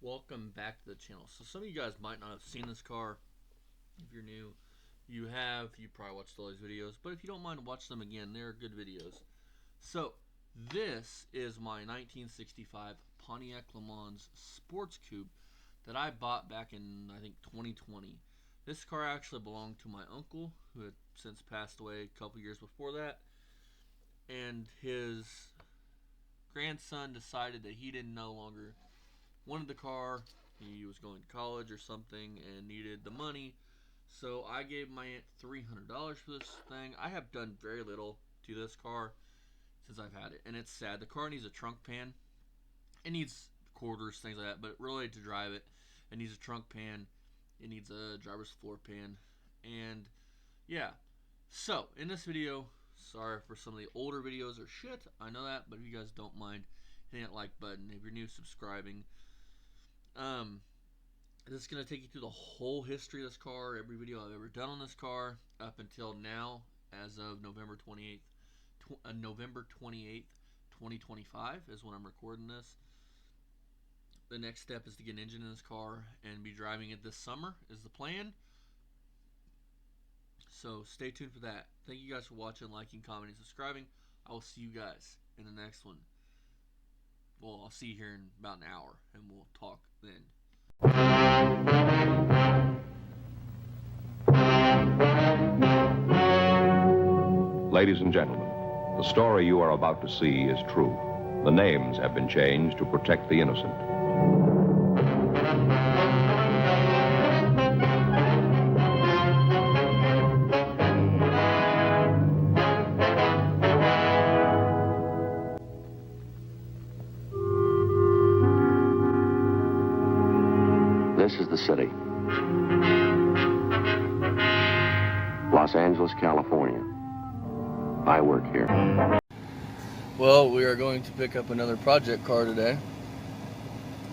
Welcome back to the channel. So some of you guys might not have seen this car. If you're new, you probably watched all these videos, but if you don't mind, watch them again. They're good videos. So this is my 1965 Pontiac Le Mans Sports Coupe that I bought back in, I think, 2020. This car actually belonged to my uncle, who had since passed away a couple years before that, and his grandson decided that he didn't no longer wanted the car. He was going to college or something and needed the money. So I gave my aunt $300 for this thing. I have done very little to this car since I've had it, and it's sad. The car needs a trunk pan. It needs quarters, things like that, but really to drive it, it needs a trunk pan. It needs a driver's floor pan. And yeah, so in this video, sorry for some of the older videos are shit, I know that, but if you guys don't mind hitting that like button, if you're new, subscribing. This is going to take you through the whole history of this car, every video I've ever done on this car up until now, as of November 28th, 2025 is when I'm recording this. The next step is to get an engine in this car and be driving it this summer is the plan. So stay tuned for that. Thank you guys for watching, liking, commenting, subscribing. I will see you guys in the next one. Well, I'll see you here in about an hour, and we'll talk then. Ladies and gentlemen, the story you are about to see is true. The names have been changed to protect the innocent. This is the city. Los Angeles, California. I work here. Well, we are going to pick up another project car today.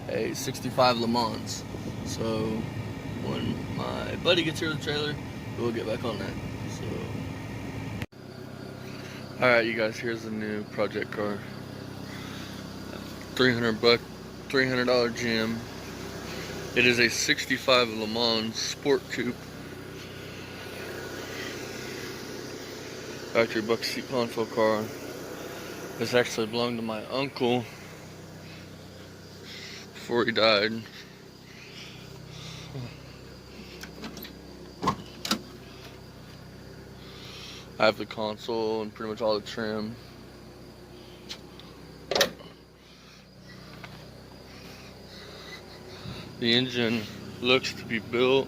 A 65 Le Mans. So when my buddy gets here with the trailer, we'll get back on that. So alright, you guys, here's the new project car. $300 gem. It is a 65 Le Mans Sport Coupe. Factory buck seat console car. This actually belonged to my uncle before he died. I have the console and pretty much all the trim. The engine looks to be built.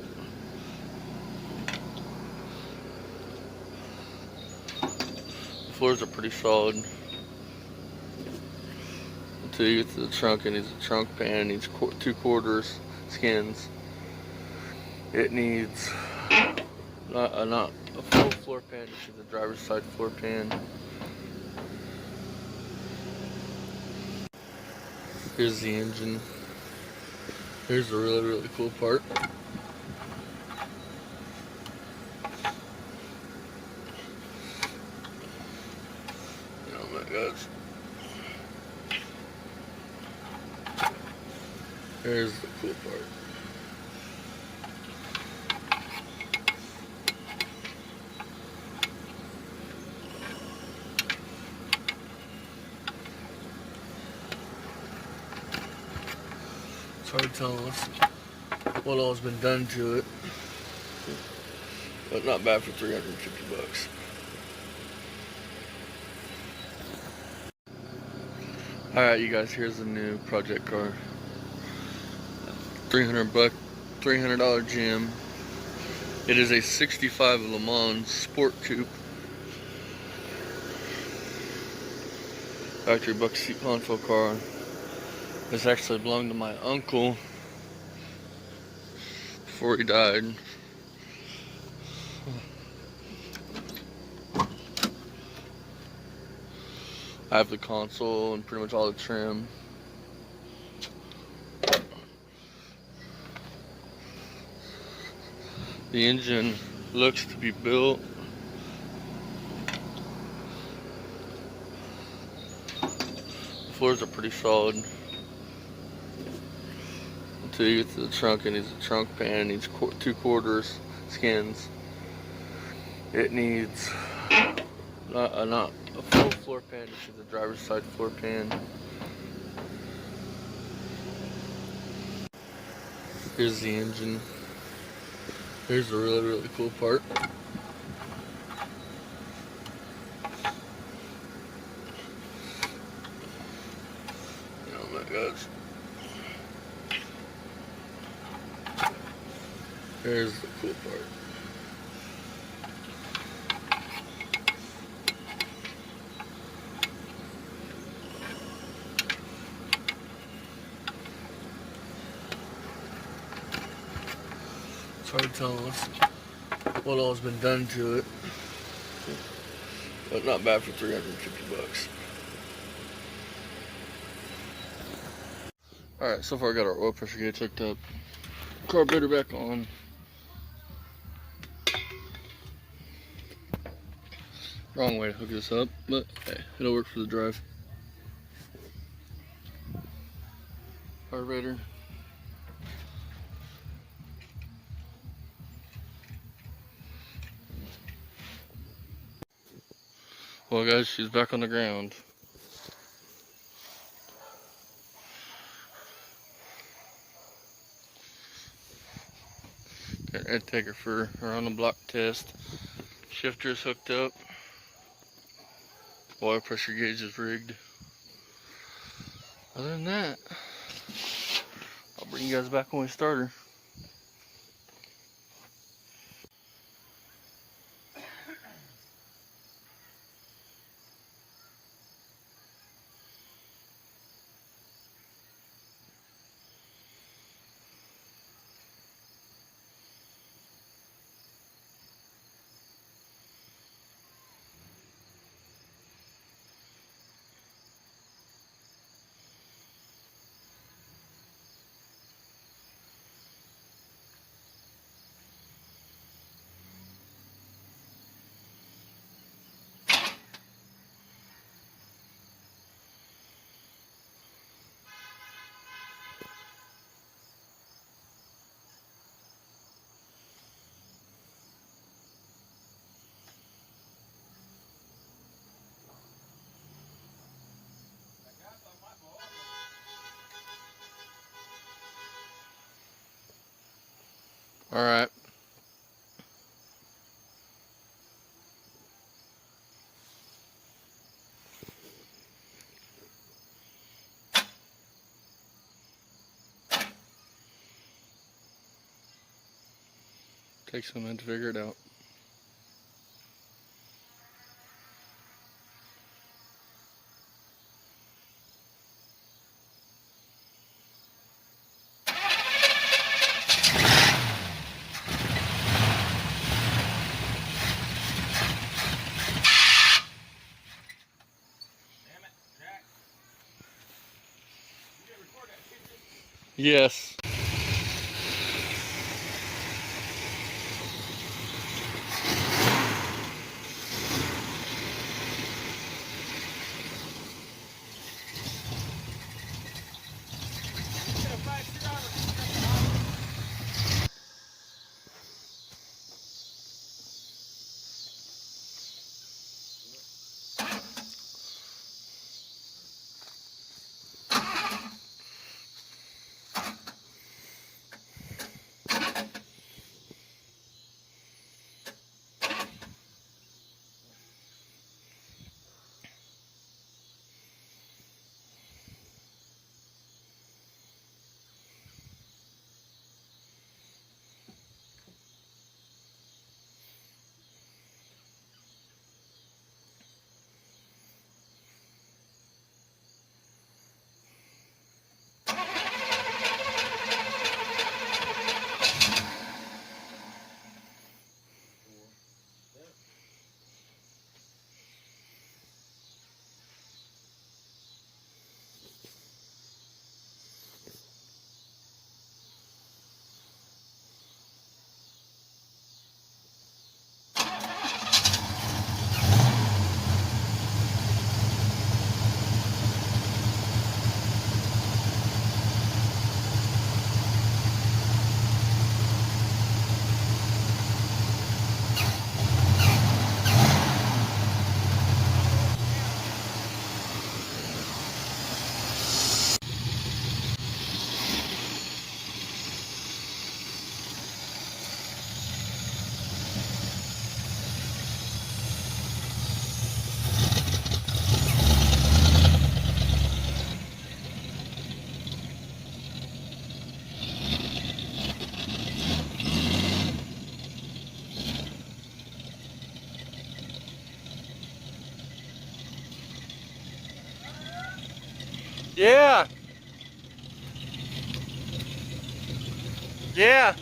The floors are pretty solid. Until you get to the trunk, it needs a trunk pan, it needs 2/4 skins. It needs not a full floor pan, it needs a driver's side floor pan. Here's the engine. Here's the really cool part. Oh my gosh. Here's the cool part. It's hard to tell us what all's been done to it, but not bad for $350. Alright, you guys, here's the new project car. $300 gem. It is a 65 Le Mans Sport Coupe. Factory buck seat console car. This actually belonged to my uncle before he died. I have the console and pretty much all the trim. The engine looks to be built. The floors are pretty solid. till you get to the trunk. It needs a trunk pan. It needs 2/4 skins. It needs not a full floor pan. It needs a driver's side floor pan. Here's the engine. Here's the really cool part. Oh my gosh. Here's the cool part. It's hard to tell what all's been done to it, but not bad for $350. Alright, so far I got our oil pressure gauge hooked up, carburetor back on. Wrong way to hook this up, but hey, it'll work for the drive. Carburetor. Well guys, she's back on the ground. I'd take her for around the block test. Shifter's hooked up. Oil pressure gauge is rigged. Other than that, I'll bring you guys back when we start her. Alright. Takes a minute to figure it out. Yes. Yeah. Yeah.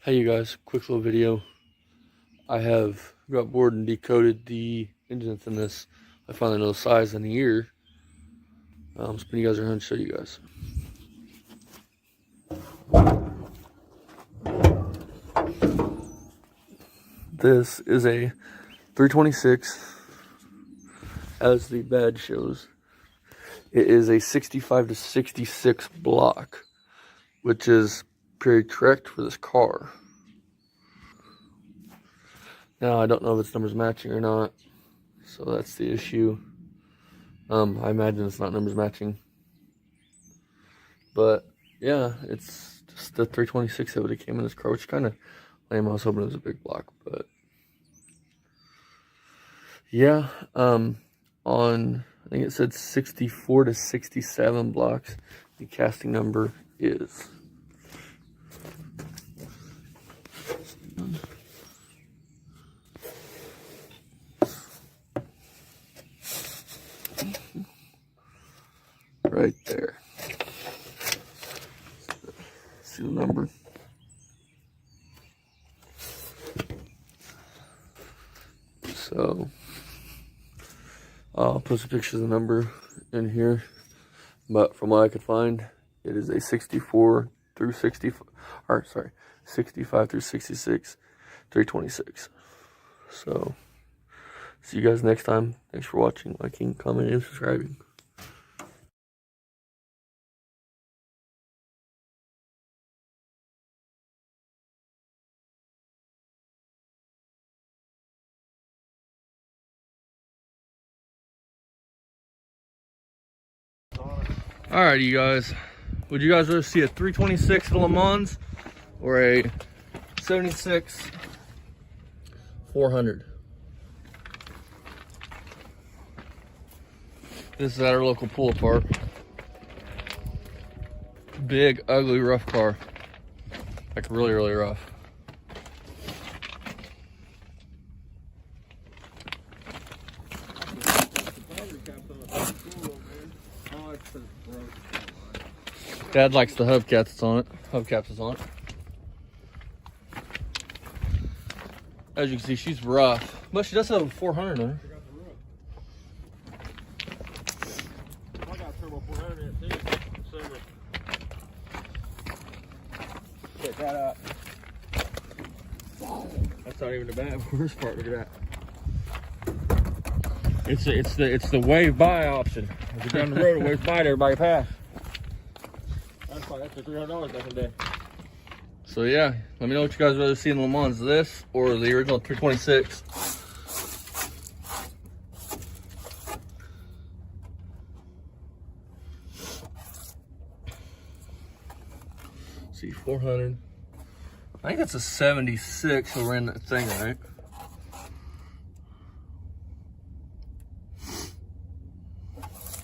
Hey you guys, quick little video. I have got bored and decoded the engines in this. I finally know the size and the year. Spin you guys around and show you guys. This is a 326, as the badge shows. It is a 65 to 66 block, which is pretty correct for this car. Now, I don't know if its number's matching or not, so that's the issue. I imagine it's not numbers matching. But, yeah, it's just the 326 that would have came in this car, which kind of lame. I was hoping it was a big block, but... yeah, on, I think it said 64 to 67 blocks, the casting number is... right there. See the number? So I'll put some pictures of the number in here, but from what I could find, it is a 64 through 65, or sorry, 65 through 66, 326. So see you guys next time. Thanks for watching, liking, commenting, and subscribing. Alright, you guys, would you guys rather see a 326 at Le Mans or a 76 400? This is at our local pull apart. Big, ugly, rough car. Like really, really rough. Dad likes the hubcaps that's on it. Hubcaps is on it. As you can see, she's rough, but she does have a 400 in her. I got turbo 400 in it too. Check that out. That's not even the bad worst part. Look at that. It's the wave by option. If you're down the road, wave by to everybody pass. That's for $300 back in the day. So yeah, let me know what you guys rather see in Le Mans, this or the original 326. See, 400. I think it's a 76, so we're in that thing, right?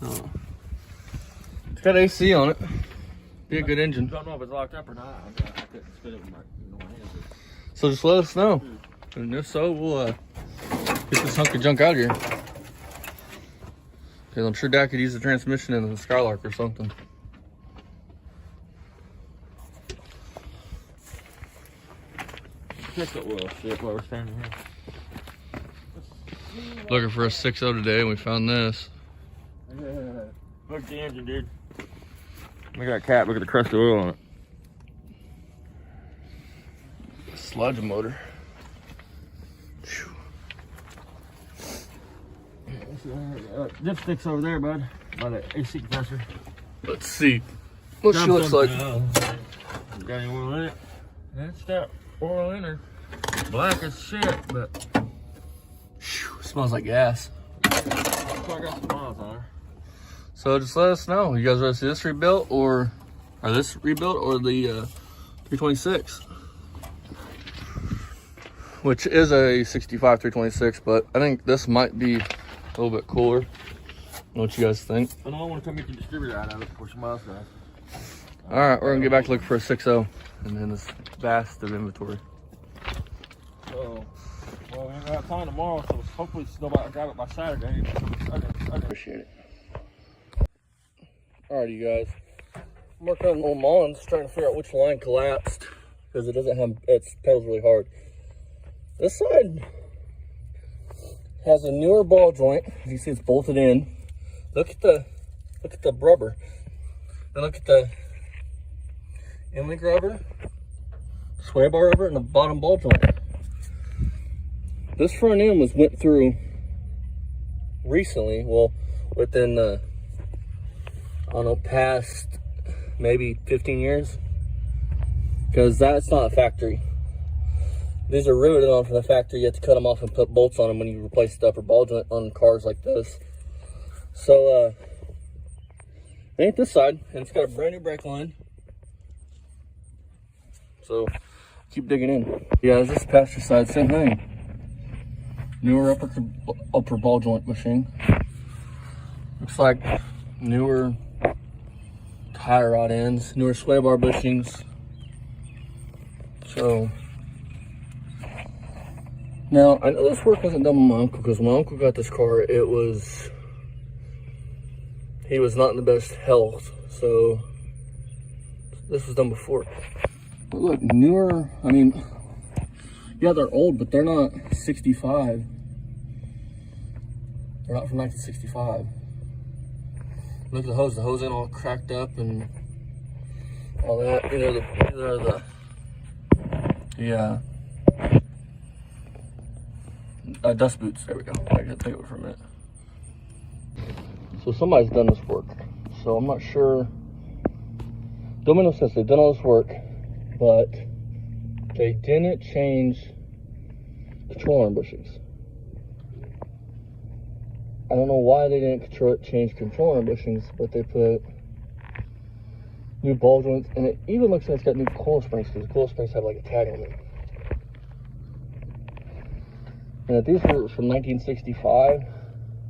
Oh. It's got AC on it. Be a good engine. I don't know if it's locked up or not. I couldn't spin it with my hands. So just let us know. And if so, we'll get this hunk of junk out of here. Because I'm sure Dad could use the transmission in the Skylark or something. Check the oil shit while we're standing here. Looking for a 6.0 today, and we found this. Look at the engine, dude. Look at that cap. Look at the crust of oil on it. Sludge motor. Dipstick's over there, bud. By the AC compressor. Let's see what she looks like. Got any oil in it? That's that oil in her. Black as shit, but Smells like gas. I got some miles on her. So just let us know. You guys ready to see this rebuilt or this rebuilt or the 326? Which is a 65 326, but I think this might be a little bit cooler. What you guys think? I don't want to come get the distributor out of it before somebody else does. All right, we're gonna get back to looking for a 6.0 and then this vast of inventory. So, well, we ain't got time tomorrow, so hopefully nobody grab it by Saturday. Appreciate it. Alright, you guys. I'm working on old Mullins, trying to figure out which line collapsed because it doesn't have, its pedals really hard. This side has a newer ball joint. As you see, it's bolted in. Look at the rubber. Then look at the inlink rubber, sway bar rubber, and the bottom ball joint. This front end went through recently. Well, within I don't know, past maybe 15 years, because that's not a factory. These are riveted on from the factory. You have to cut them off and put bolts on them when you replace the upper ball joint on cars like this. So, it ain't this side, and it's got a brand new brake line. So, keep digging in. Yeah, this passenger side, same thing. Newer upper ball joint bushing. Looks like newer tie rod ends, newer sway bar bushings. So, now I know this work wasn't done with my uncle, because when my uncle got this car, he was not in the best health, so this was done before. But look, newer, I mean, yeah, they're old, but they're not 65. They're not from 1965. Look at the hose ain't all cracked up and all that. You know, these are the dust boots. There we go. I gotta take it for a minute. So somebody's done this work. So I'm not sure. Don't make no sense. They've done all this work, but they didn't change control arm bushings. I don't know why they didn't change control arm bushings, but they put new ball joints, and it even looks like it's got new coil springs, because the coil springs have like a tag on them. And if these were from 1965,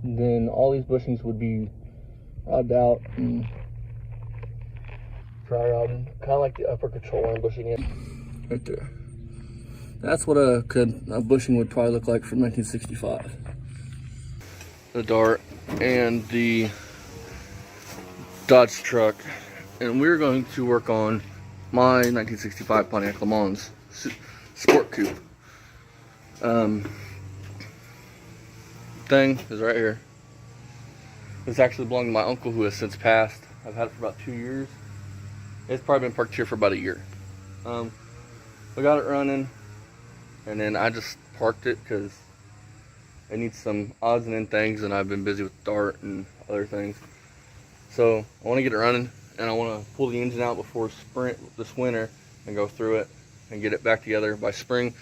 then all these bushings would be robbed out and dry robbed, kind of like the upper control arm bushing is. Right there. That's what a bushing would probably look like from 1965. The Dart and the Dodge truck, and we're going to work on my 1965 Pontiac Le Mans Sport Coupe. Thing is right here. This actually belonged to my uncle, who has since passed. I've had it for about 2 years. It's probably been parked here for about a year. We got it running, and then I just parked it because it needs some odds and end things, and I've been busy with Dart and other things. So I want to get it running, and I want to pull the engine out before sprint this winter and go through it and get it back together by spring.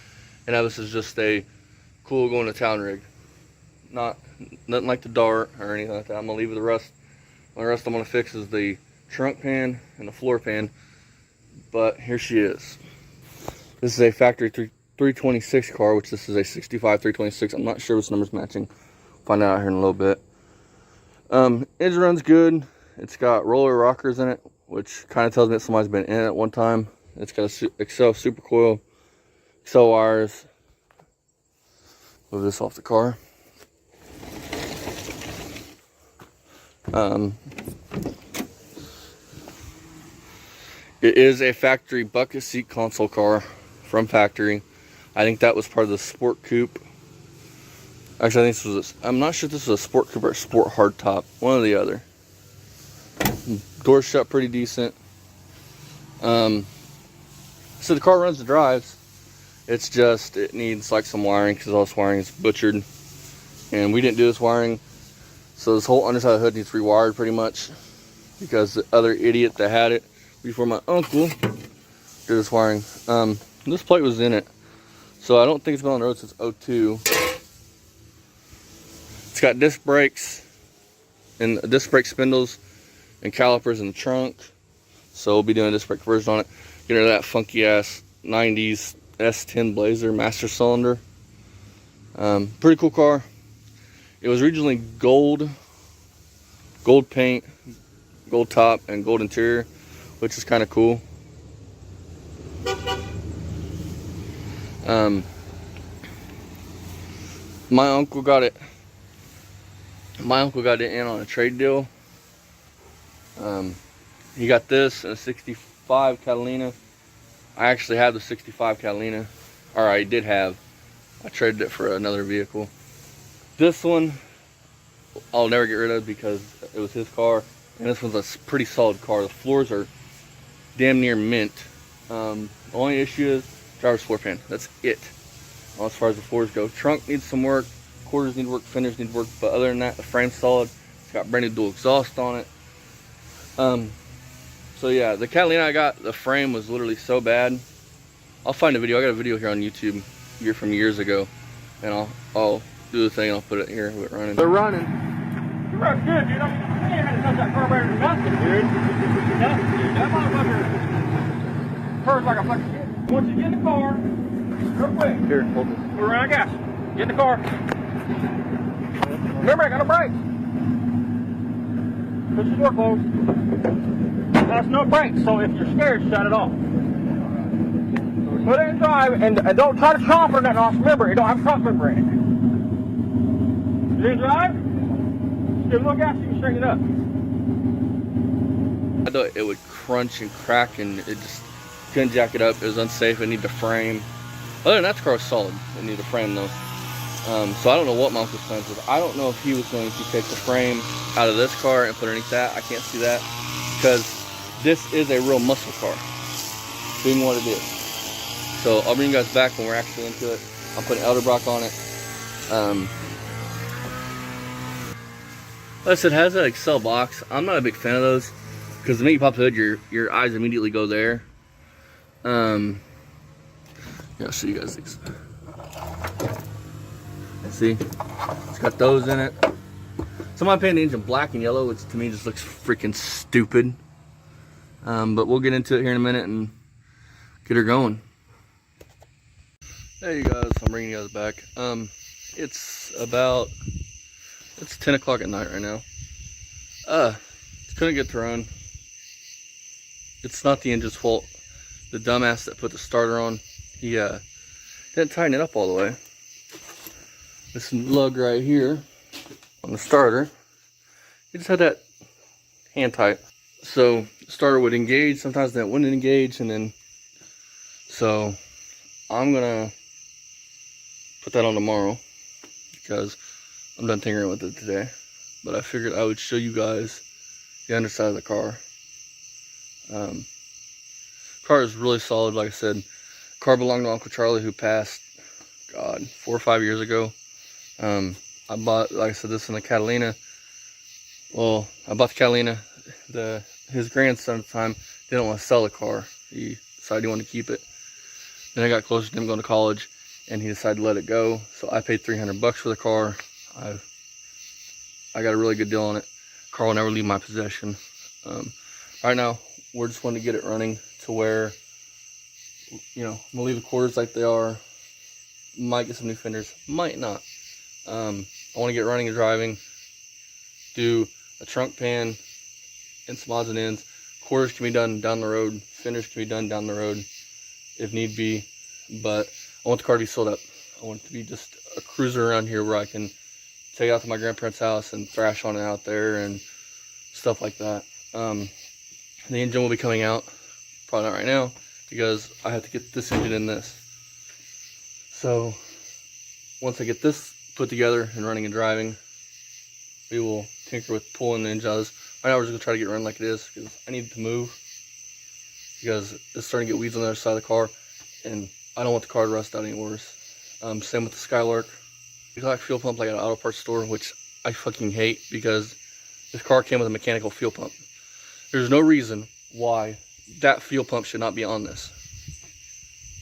And now this is just a cool going to town rig. Nothing like the Dart or anything like that. I'm gonna leave the rest. The rest I'm gonna fix is the trunk pan and the floor pan. But here she is. This is a factory 326 car, which this is a 65 326. I'm not sure which number's matching. Find out here in a little bit. Engine runs good. It's got roller rockers in it, which kind of tells me that somebody's been in it at one time. It's got a Excel super coil, Excel wires. Move this off the car. It is a factory bucket seat console car from factory. I think that was part of the Sport Coupe. Actually, I think this was I'm not sure if this was a Sport Coupe or a Sport Hardtop. One or the other. Doors shut pretty decent. So the car runs and drives. It's just, it needs like some wiring, because all this wiring is butchered. And we didn't do this wiring. So this whole underside of the hood needs rewired pretty much, because the other idiot that had it before my uncle did this wiring. This plate was in it, so I don't think it's been on the road since '02. It's got disc brakes, and disc brake spindles and calipers in the trunk. So we'll be doing a disc brake conversion on it. Get rid of that funky ass 90s S10 Blazer master cylinder. Pretty cool car. It was originally gold paint, gold top, and gold interior, which is kind of cool. My uncle got it in on a trade deal. He got this in a 65 Catalina. I actually have the 65 Catalina, or I did have. I traded it for another vehicle. This one I'll never get rid of because it was his car, and this one's a pretty solid car. The floors are damn near mint. The only issue is driver's floor pan. That's it. As far as the floors go, trunk needs some work, quarters need work, fenders need work, but other than that, the frame's solid. It's got brand new dual exhaust on it. So yeah, the Catalina I got, the frame was literally so bad. I'll find a video. I got a video here on YouTube from years ago, and I'll do the thing and I'll put it here with running. They're running. You run good, dude. I ain't had to touch that carburetor or nothing, dude. Nothing, dude. That motherfucker purrs like a fucking kid. Once you get in the car, real quick. Here, hold this. We're running gas. Get in the car. Remember, I got no brakes. Push the door closed. That's no brakes, so if you're scared, shut it off. Put it in drive, and don't try to chomp or nothing off. Remember, it don't have a trunk member in it. Is it in drive? Just give it a little gas, you can straighten it up. I thought it would crunch and crack, and it just couldn't jack it up. It was unsafe. It needed a frame. Other than that, the car was solid. It needed a frame though. So I don't know what my uncle's plans was. I don't know if he was going to take the frame out of this car and put it underneath that. I can't see that because this is a real muscle car, being what it is. So I'll bring you guys back when we're actually into it. I'll put an Elderbrock on it. Plus it has that Excel box. I'm not a big fan of those because the minute you pop the hood, your eyes immediately go there. Yeah, I'll show you guys these. See, it's got those in it. Somebody painted the engine black and yellow, which to me just looks freaking stupid. But we'll get into it here in a minute and get her going. Hey you guys, I'm bringing you guys back. It's 10 o'clock at night right now. Couldn't get to run. It's not the engine's fault. The dumbass that put the starter on, he didn't tighten it up all the way. This lug right here on the starter, it just had that hand tight. So the starter would engage, sometimes that wouldn't engage, and then so I'm gonna put that on tomorrow because I'm done tinkering with it today. But I figured I would show you guys the underside of the car. Car is really solid, like I said. Car belonged to Uncle Charlie, who passed, God, 4 or 5 years ago. I bought, like I said, this in the Catalina. Well, I bought the Catalina. His grandson at the time didn't want to sell the car. He decided he wanted to keep it. Then I got closer to him going to college, and he decided to let it go. So I paid $300 for the car. I got a really good deal on it. Car will never leave my possession. Right now, we're just wanting to get it running to where, you know, we'll leave the quarters like they are. Might get some new fenders, might not. I want to get running and driving, do a trunk pan and some odds and ends. Quarters can be done down the road, fenders can be done down the road if need be, but I want the car to be sold up. I want it to be just a cruiser around here where I can take it out to my grandparents' house and thrash on it out there and stuff like that. The engine will be coming out, probably not right now, because I have to get this engine in this. So once I get this put together and running and driving, we will tinker with pulling the engine out of this. Right now we're just going to try to get it running like it is, because I need to move, because it's starting to get weeds on the other side of the car, and I don't want the car to rust out any worse. Same with the Skylark. We got a fuel pump like at an auto parts store, which I fucking hate, because this car came with a mechanical fuel pump. There's no reason why that fuel pump should not be on this.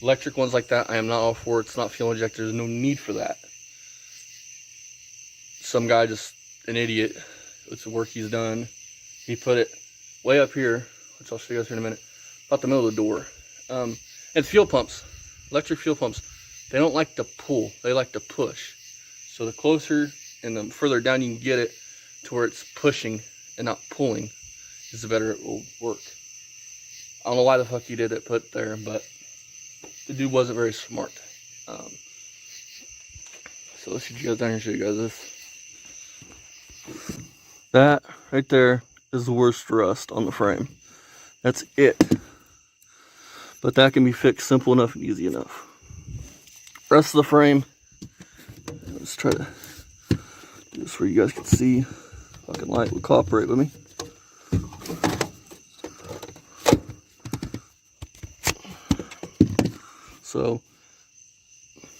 Electric ones like that, I am not all for. It's not fuel injector. There's no need for that. Some guy, just an idiot, It's the work he's done. He put it way up here, which I'll show you guys here in a minute, about the middle of the door. It's fuel pumps, electric fuel pumps. They don't like to pull, they like to push. So the closer and the further down you can get it to where it's pushing and not pulling, is the better it will work. I don't know why the fuck he did it put there, but the dude wasn't very smart. So let's get you guys down here and show you guys this. That right there is the worst rust on the frame. That's it. But that can be fixed simple enough and easy enough. Rest of the frame, let's try to do this where you guys can see. Fucking light would cooperate with me. So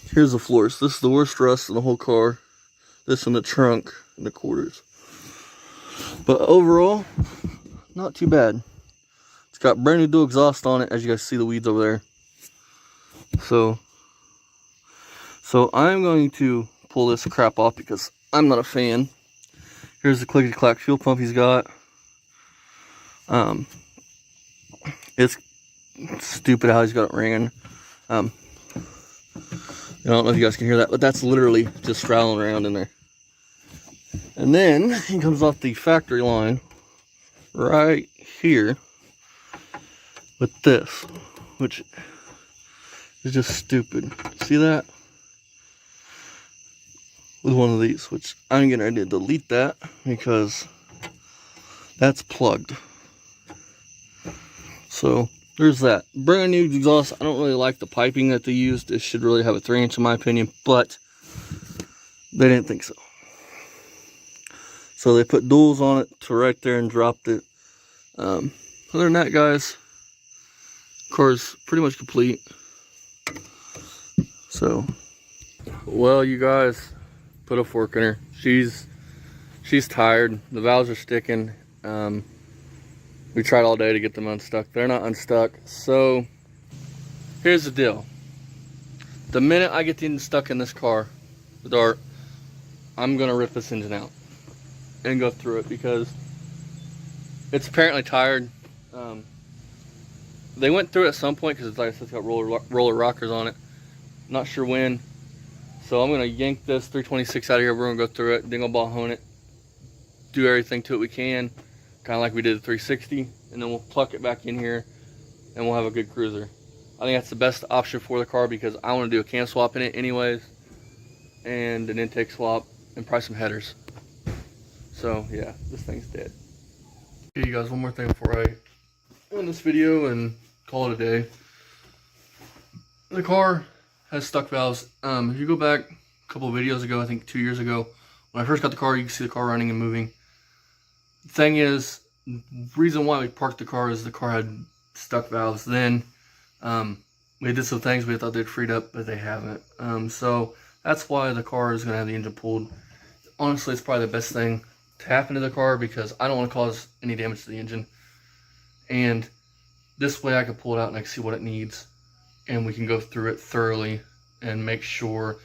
here's the floors. This is the worst rust in the whole car. This in the trunk and the quarters. But overall, not too bad. It's got brand new dual exhaust on it, as you guys see the weeds over there. So I'm going to pull this crap off because I'm not a fan. Here's the clickety-clack fuel pump he's got. It's stupid how he's got it ringing. I don't know if you guys can hear that, but that's literally just rattling around in there. And then he comes off the factory line right here with this, which is just stupid. See that? With one of these, which I'm getting ready to delete that because that's plugged. So there's that. Brand new exhaust. I don't really like the piping that they used. It should really have a 3-inch in my opinion, but they didn't think so. So they put duals on it to right there and dropped it. Other than that, guys, car's pretty much complete. So, well, you guys, put a fork in her. She's tired. The valves are sticking. We tried all day to get them unstuck. They're not unstuck. So here's the deal. The minute I get the engine stuck in this car, the Dart, I'm gonna rip this engine out and go through it because it's apparently tired. They went through it at some point because, like I said, it's got roller rockers on it. Not sure when. So I'm gonna yank this 326 out of here. We're gonna go through it, dingle ball hone it, do everything to it we can, kind of like we did the 360, and then we'll pluck it back in here, and we'll have a good cruiser. I think that's the best option for the car because I want to do a cam swap in it anyways, and an intake swap, and probably some headers. So yeah, this thing's dead. Okay, you guys, one more thing before I end this video and call it a day. The car has stuck valves. If you go back a couple of videos ago, I think 2 years ago, when I first got the car, you can see the car running and moving. The thing is, the reason why we parked the car is the car had stuck valves. Then we did some things we thought they'd freed up, but they haven't. So that's why the car is going to have the engine pulled. Honestly, it's probably the best thing to happen to the car because I don't want to cause any damage to the engine. And this way I can pull it out and I can see what it needs. And we can go through it thoroughly and make sure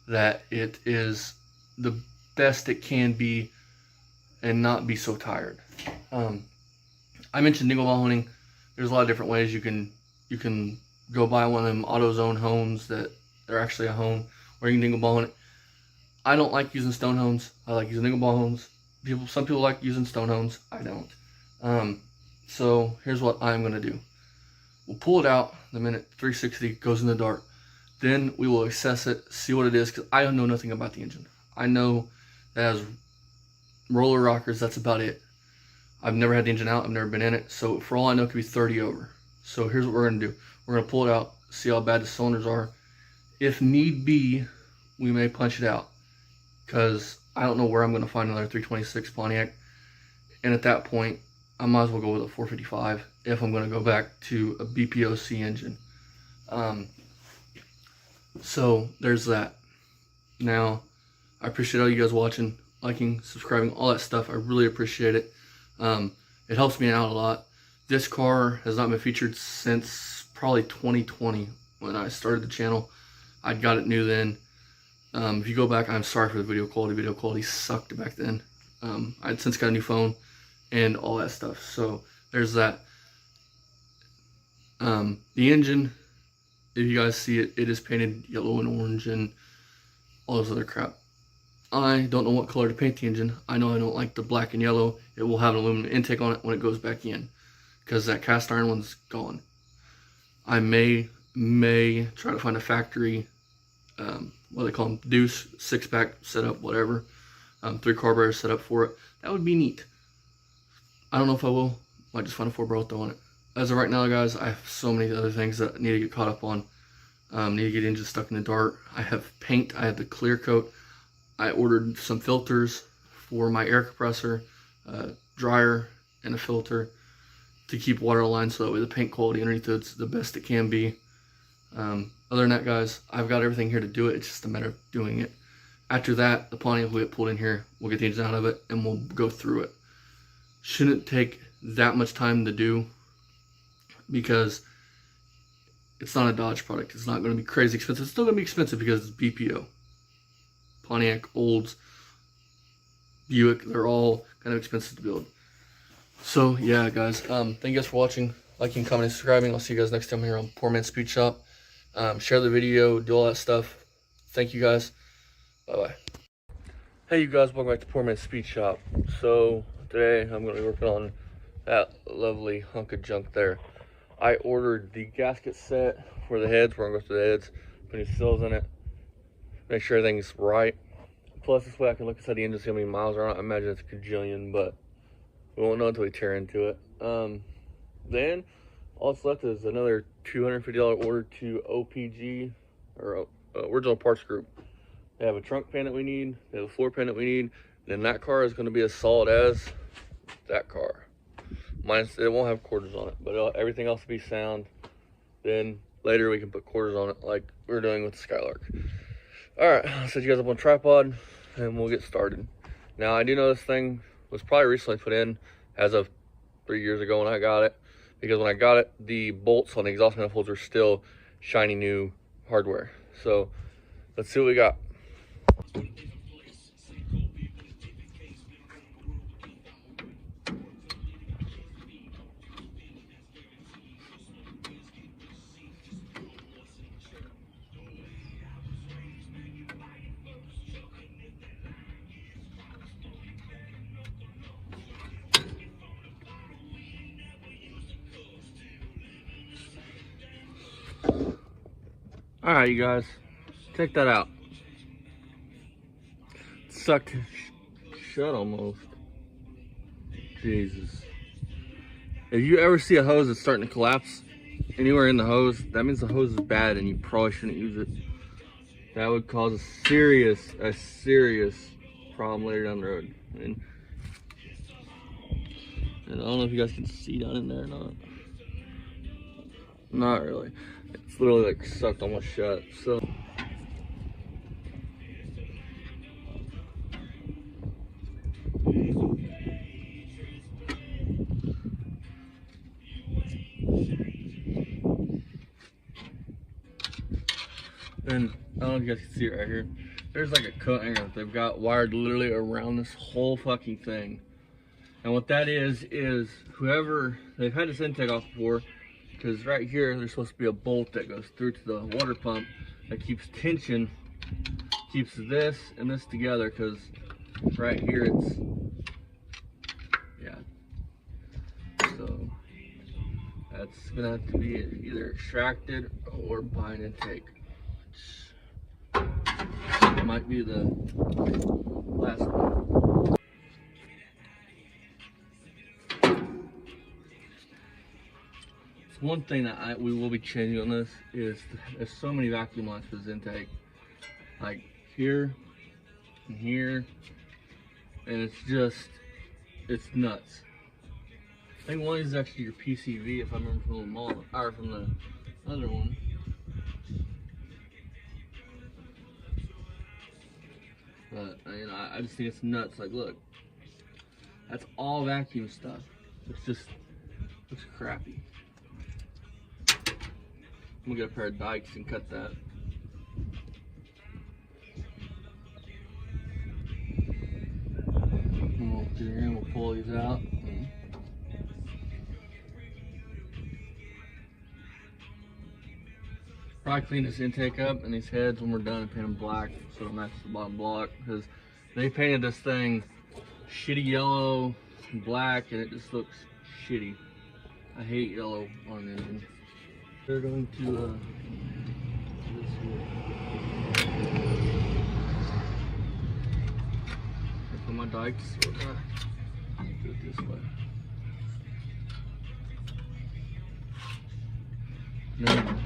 that it is the best it can be and not be so tired. I mentioned dingle ball honing. There's a lot of different ways you can go buy one of them AutoZone hones that they're actually a hone, or you can dingle ball hone it. I don't like using stone hones. I like using dingle ball hones. Some people like using stone hones. I don't. So here's what I'm gonna do. We'll pull it out the minute 360 goes in the Dart. Then we will assess it, see what it is, because I know nothing about the engine. I know that it has roller rockers, that's about it. I've never had the engine out, I've never been in it, so for all I know it could be 30 over. So here's what we're gonna do. We're gonna pull it out, see how bad the cylinders are. If need be, we may punch it out, because I don't know where I'm gonna find another 326 Pontiac. And at that point, I might as well go with a 455 if I'm gonna go back to a BPOC engine. So there's that. Now, I appreciate all you guys watching, liking, subscribing, all that stuff. I really appreciate it. It helps me out a lot. This car has not been featured since probably 2020 when I started the channel. I got it new then. If you go back, I'm sorry for the video quality. Video quality sucked back then. I'd since got a new phone and all that stuff. So there's that. The engine, if you guys see it, it is painted yellow and orange and all this other crap. I don't know what color to paint the engine. I know I don't like the black and yellow. It will have an aluminum intake on it when it goes back in, because that cast iron one's gone. I may try to find a factory, what do they call them, deuce, 6-pack setup, whatever, 3 carburetors set up for it. That would be neat. I don't know if I will. Might just find a 4-barrel throw on it. As of right now, guys, I have so many other things that I need to get caught up on. Need to get engine stuck in the dark. I have paint. I have the clear coat. I ordered some filters for my air compressor, dryer, and a filter to keep water aligned so that way the paint quality underneath it's the best it can be. Other than that, guys, I've got everything here to do it. It's just a matter of doing it. After that, the Pontiac will get pulled in here. We'll get the engine out of it, and we'll go through it. Shouldn't take that much time to do, because it's not a Dodge product. It's not going to be crazy expensive. It's still going to be expensive because it's BPO. Pontiac, Olds, Buick, they're all kind of expensive to build. So, yeah, guys. Thank you guys for watching, liking, commenting, subscribing. I'll see you guys next time here on Poor Man's Speed Shop. Share the video, do all that stuff. Thank you, guys. Bye-bye. Hey, you guys. Welcome back to Poor Man's Speed Shop. So, today I'm going to be working on that lovely hunk of junk there. I ordered the gasket set for the heads. We're going to go through the heads, put new seals in it, make sure everything's right. Plus, this way I can look inside the engine, see how many miles are on it. I imagine it's a gajillion, but we won't know until we tear into it. Then, all that's left is another $250 order to OPG, or Original Parts Group. They have a trunk pan that we need, they have a floor pan that we need, and then that car is going to be as solid as that car. It won't have quarters on it, but everything else will be sound. Then later we can put quarters on it like we're doing with the Skylark. Alright, I'll set you guys up on tripod and we'll get started. Now, I do know this thing was probably recently put in as of 3 years ago when I got it, because when I got it, the bolts on the exhaust manifolds were still shiny new hardware. So let's see what we got. Alright, you guys, check that out. Sucked shut almost. Jesus. If you ever see a hose that's starting to collapse anywhere in the hose, that means the hose is bad and you probably shouldn't use it. That would cause a serious problem later down the road. And I don't know if you guys can see down in there or not. Not really. It's literally like sucked almost shut. So and I don't know if you guys can see it right here. There's like a coat hanger that they've got wired literally around this whole fucking thing. And what that is whoever, they've had this intake off before, because right here there's supposed to be a bolt that goes through to the water pump that keeps tension, keeps this and this together, because right here it's, yeah. So that's gonna have to be either extracted or by an intake. It might be the last one. One thing that we will be changing on this is there's so many vacuum lines for this intake, like here and here, and it's nuts. I think one is actually your PCV, if I remember from the mall, or from the other one. But I just think it's nuts. Like, look, that's all vacuum stuff. It's just looks crappy. I'm gonna get a pair of dikes and cut that. these out. Probably clean this intake up and these heads when we're done and paint them black so it matches the bottom block, because they painted this thing shitty yellow and black and it just looks shitty. I hate yellow on an engine. They're going to do this here. Put my dikes, do it this way. Then,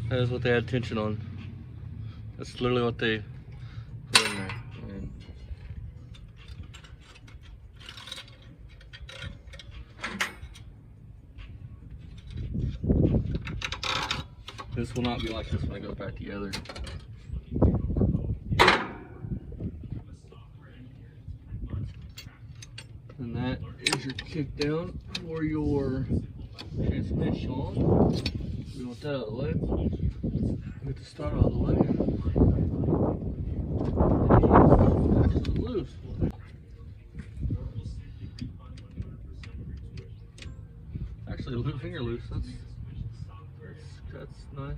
that is what they had tension on. That's literally what they put in there. And this will not be like this when it goes back together. And that is your kick down for your transmission. We want that out of the way. Get the start out of the way. Actually loose. Actually, finger loose. That's nice.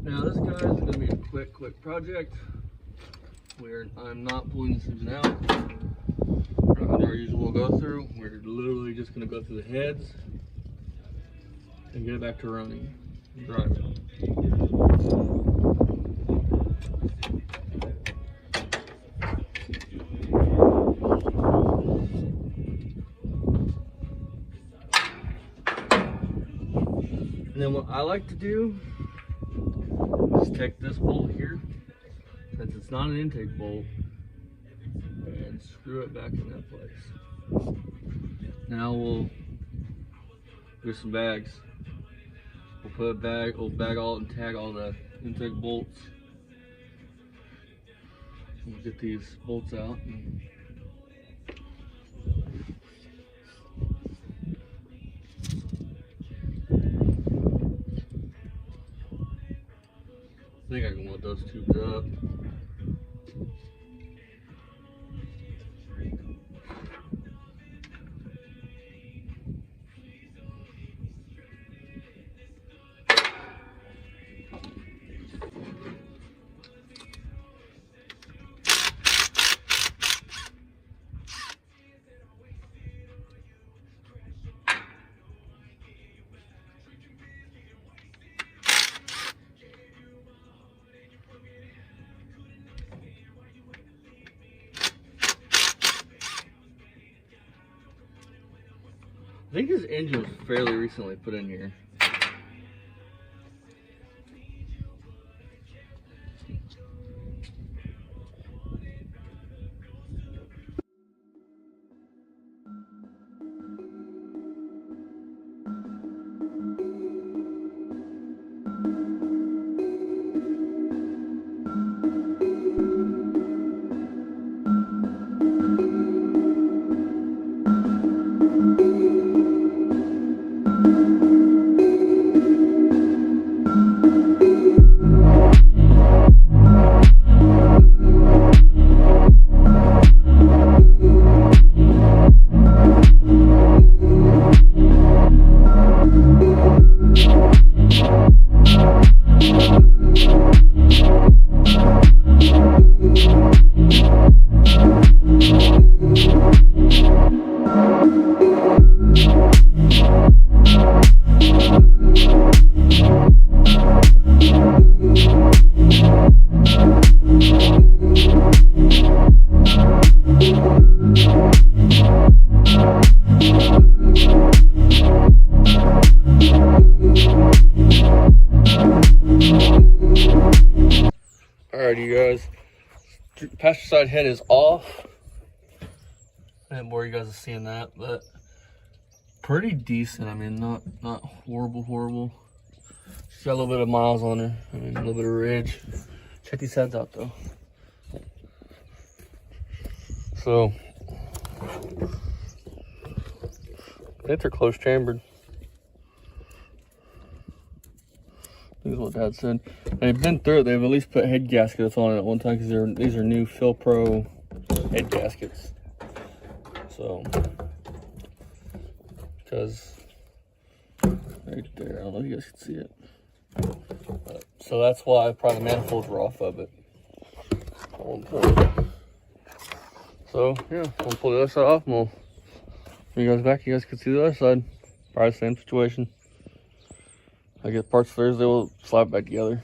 Now this guy is going to be a quick project where I'm not pulling this engine out. We're not going to do our usual go through. We're literally just going to go through the heads and get it back to running and drive it. And then what I like to do is take this bolt here, since it's not an intake bolt, and screw it back in that place. Now we'll do some bags. We'll put a bag, we'll bag all and tag all the intake bolts. We'll get these bolts out. I think I can weld those tubes up. I think this engine was fairly recently put in here. Alrighty, you guys, passenger side head is off. I didn't bore you guys with seeing that, but pretty decent. I mean, not horrible. She's got a little bit of miles on her. I mean, a little bit of ridge. Check these heads out though. So, I think they're close chambered. This is what Dad said. They've been through it. They've at least put head gaskets on it at one time because these are new Phil Pro head gaskets. So, because right there, I don't know if you guys can see it. So that's why probably the manifolds were off of it at one point. So yeah, we'll pull the other side off and we'll bring you guys back. You guys can see the other side. Probably the same situation. I get parts Thursday, we'll slap it back together.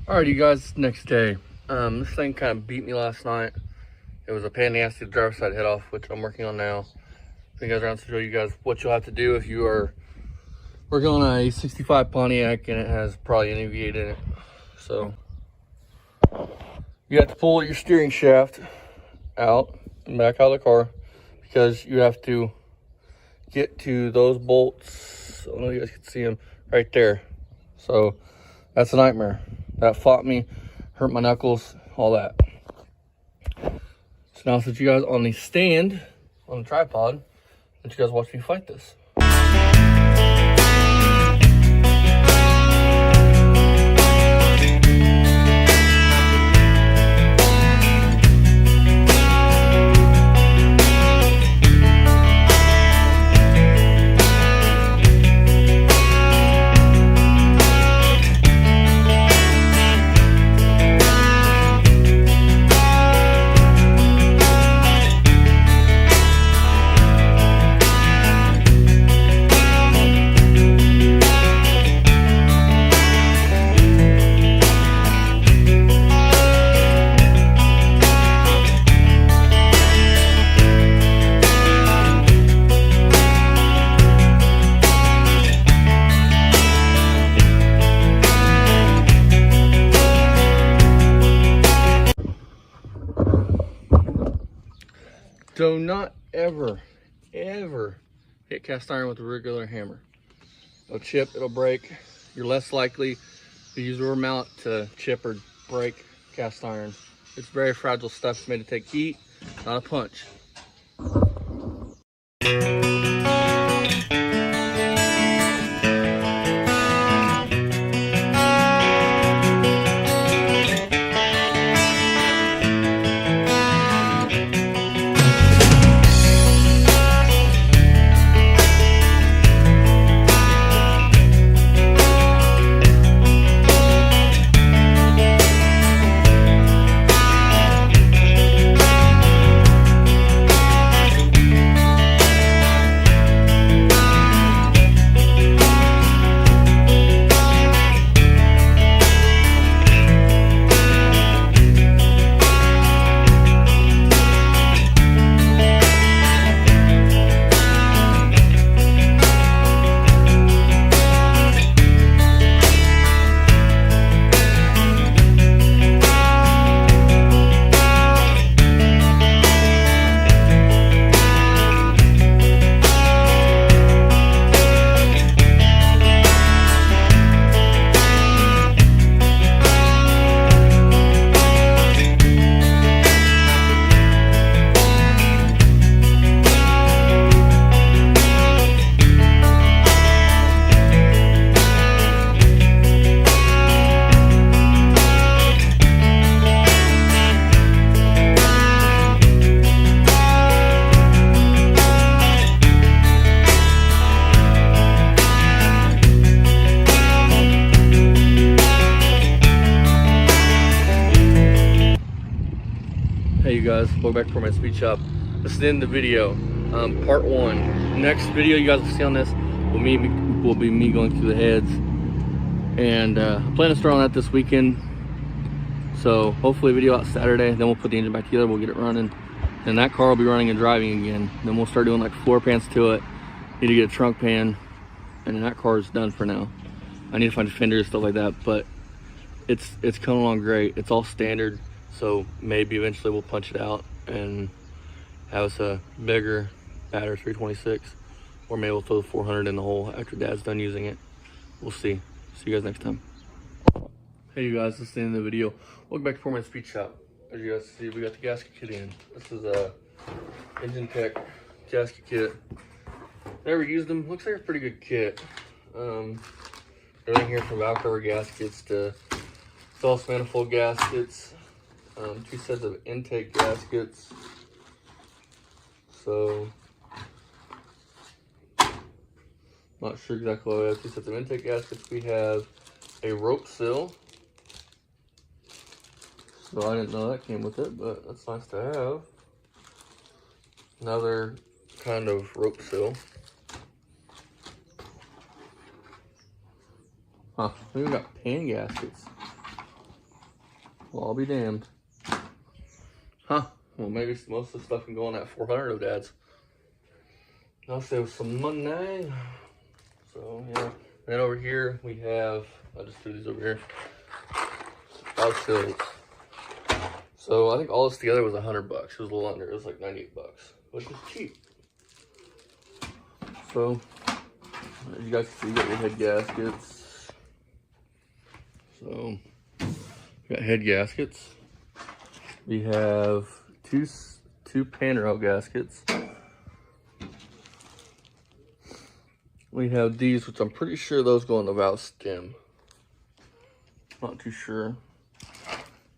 Alright, you guys, next day. This thing kind of beat me last night. It was a pain in the ass to the driver's side head off, which I'm working on now. I think I was around to show you guys what you'll have to do if you are working on a 65 Pontiac and it has probably an V8 in it. So, you have to pull your steering shaft out and back out of the car because you have to get to those bolts. I don't know if you guys can see them right there. So, that's a nightmare. That fought me, hurt my knuckles, all that. So now I'll set you guys on the stand, on the tripod, let you guys watch me fight this. Do not ever hit cast iron with a regular hammer. It'll chip, it'll break. You're less likely to use a rubber mallet to chip or break cast iron. It's very fragile stuff. It's made to take heat, not a punch. Hey you guys, welcome back to my speed shop. This is the end of the video, part 1. Next video you guys will see on this will be me going through the heads, and I plan to start on that this weekend. So hopefully a video out Saturday, then we'll put the engine back together, we'll get it running, and that car will be running and driving again. Then we'll start doing like floor pans to it. Need to get a trunk pan, and then that car is done for now. I need to find fenders, stuff like that, but it's coming along great. It's all standard, so maybe eventually we'll punch it out and have us a bigger batter 326, or maybe we'll throw the 400 in the hole after Dad's done using it. We'll see. See you guys next time. Hey you guys, this is the end of the video. Welcome back to 4-Minute Speed Shop. As you guys see, we got the gasket kit in. This is a Engine Tech gasket kit. Never used them. Looks like a pretty good kit. Everything here from valve cover gaskets to exhaust manifold gaskets, 2 sets of intake gaskets. So, not sure exactly what we have. 2 sets of intake gaskets. We have a rope seal. So I didn't know that came with it, but that's nice to have. Another kind of rope seal. Huh, we even got pan gaskets. Well, I'll be damned. Huh, well maybe most of the stuff can go on that 400 of Dad's. I'll save some money. So yeah, and then over here we have, I just threw these over here, valve seals. So I think all this together was $100. It was a little under, it was like $98, which is cheap. So, as you guys can see, you got your head gaskets. So, we got head gaskets. We have two pan rail gaskets. We have these, which I'm pretty sure those go in the valve stem. Not too sure.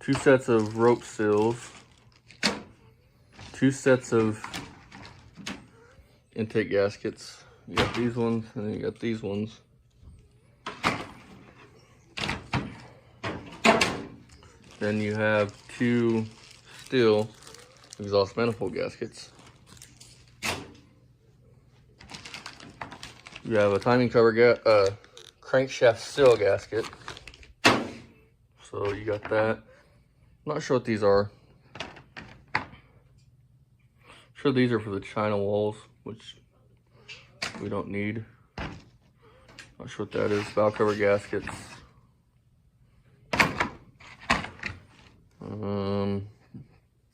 2 sets of rope seals. 2 sets of intake gaskets. You got these ones, and then you got these ones. Then you have 2 steel exhaust manifold gaskets. You have a timing cover crankshaft seal gasket. So you got that. I'm not sure what these are. I'm sure these are for the China walls, which we don't need. Not sure what that is. Valve cover gaskets.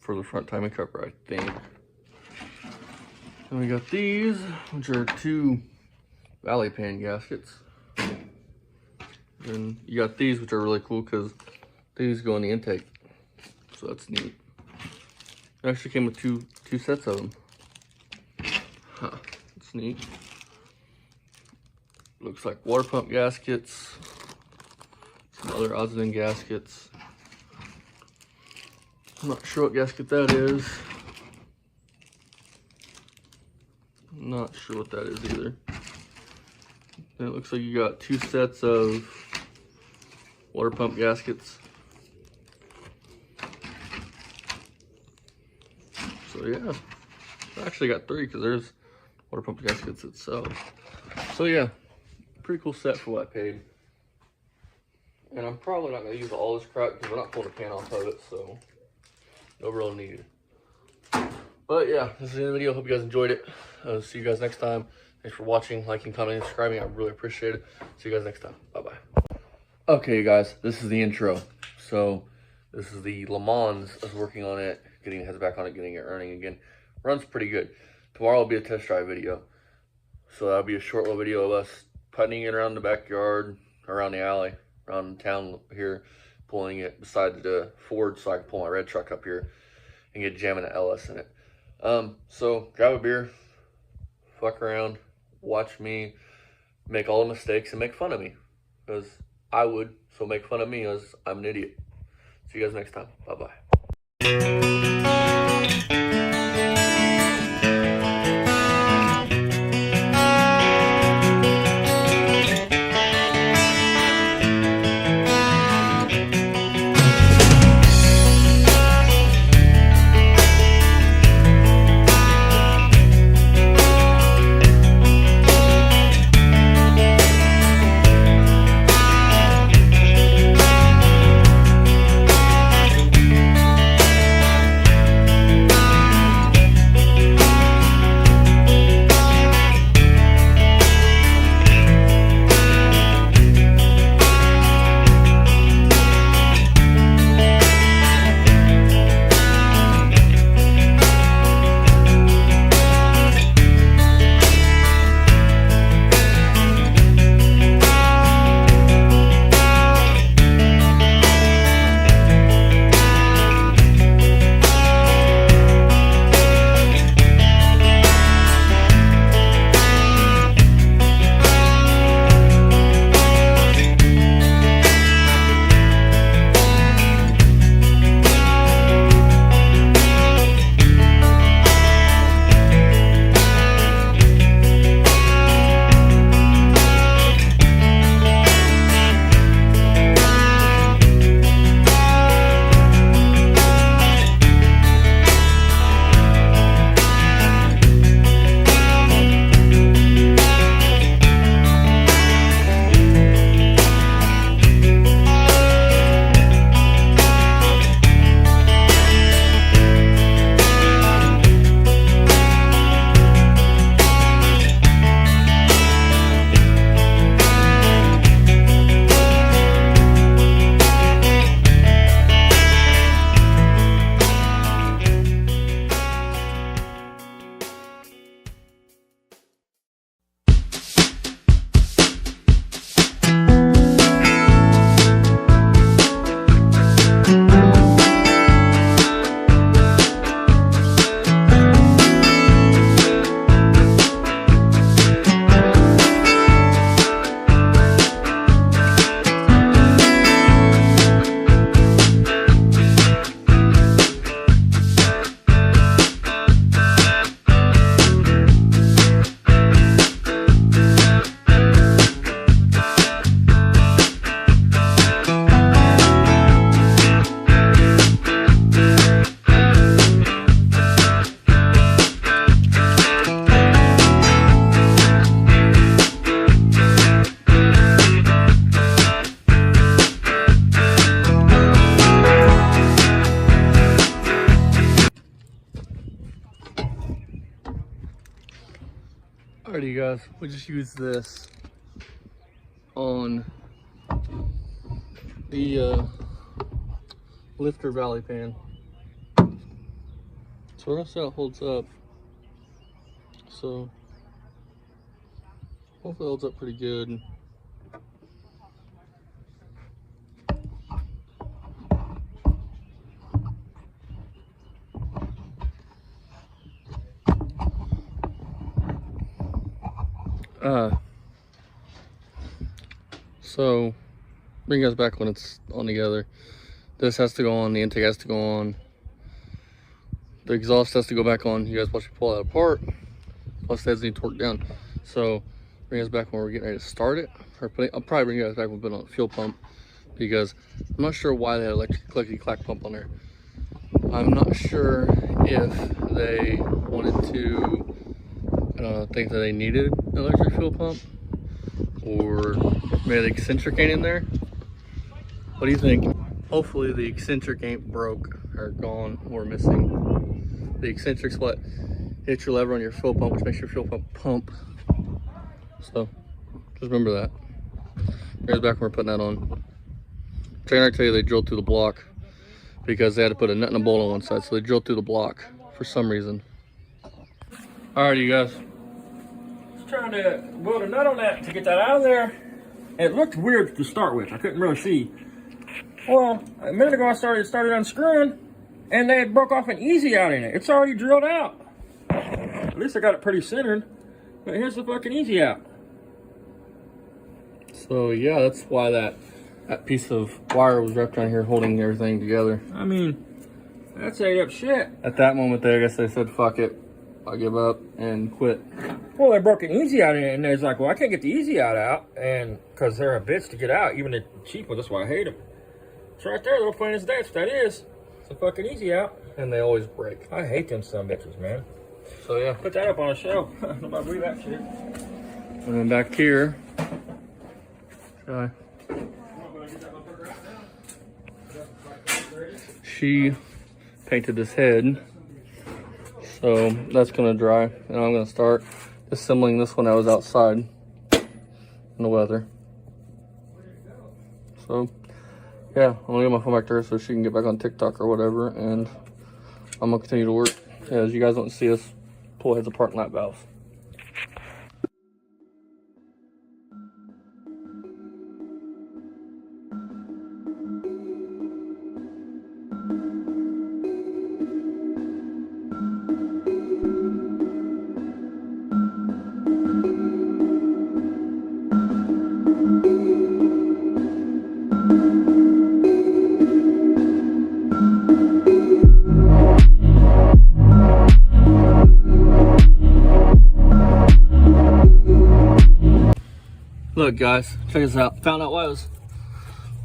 For the front timing cover, I think. And we got these, which are 2 valley pan gaskets. And you got these, which are really cool because these go in the intake. So that's neat. It actually came with two sets of them. Huh, that's neat. Looks like water pump gaskets. Some other odds and ends gaskets. I'm not sure what gasket that is. I'm not sure what that is either. And it looks like you got 2 sets of water pump gaskets. So yeah, I actually got 3 because there's water pump gaskets itself. So yeah, pretty cool set for what I paid. And I'm probably not going to use all this crap because we're not pulling a pan off of it, so no real need. But yeah, this is the end of the video. Hope you guys enjoyed it. See you guys next time. Thanks for watching, liking, commenting, subscribing. I really appreciate it. See you guys next time. Bye-bye. Okay, guys, this is the intro. So this is the Le Mans. I was working on it, getting the heads back on it, getting it running again. Runs pretty good. Tomorrow will be a test drive video. So that'll be a short little video of us putting it around the backyard, around the alley, around town here, pulling it beside the Ford so I can pull my red truck up here and get jamming the LS in it. So grab a beer, fuck around, watch me make all the mistakes and make fun of me, because I would. So make fun of me as I'm an idiot. See you guys next time. Bye-bye. Alrighty guys, we just used this on the lifter valley pan. So we're gonna see how it holds up. So hopefully it holds up pretty good. So bring you guys back when it's on together. This has to go on, the intake has to go on, the exhaust has to go back on. You guys watch me pull that apart, plus that has to be torqued down. So bring us back when we're getting ready to start it, or I'll probably bring you guys back when we put on a fuel pump, because I'm not sure why they had electric clickety clack pump on there. I'm not sure if they wanted to think that they needed an electric fuel pump, or maybe the eccentric ain't in there. What do you think? Hopefully the eccentric ain't broke or gone or missing. The eccentric's what hits your lever on your fuel pump, which makes your fuel pump. So just remember that. Here's back when we're putting that on. Trainer tell you they drilled through the block because they had to put a nut and a bolt on one side, so they drilled through the block for some reason. Alrighty, you guys. Just trying to weld a nut on that to get that out of there. It looked weird to start with. I couldn't really see. Well, a minute ago I started unscrewing, and they had broke off an easy out in it. It's already drilled out. At least I got it pretty centered. But here's the fucking easy out. So yeah, that's why that piece of wire was wrapped around here holding everything together. I mean, that's ate up shit. At that moment there, I guess they said, fuck it, I give up and quit. Well, they broke an easy out in it, and they're like, well, I can't get the easy out, and because they're a bitch to get out, even the cheap ones. That's why I hate them. It's right there, though, plain as day. That's what that is. It's a fucking easy out. And they always break. I hate them some bitches, man. So yeah. Put that up on a shelf. Nobody believe that shit. And then back here, she painted this head. So that's gonna dry. And I'm gonna start assembling this one that was outside in the weather. So yeah, I'm gonna get my phone back to her so she can get back on TikTok or whatever, and I'm gonna continue to work as you guys don't see us pull heads apart in lap valves. Look guys, check this out. Found out why it was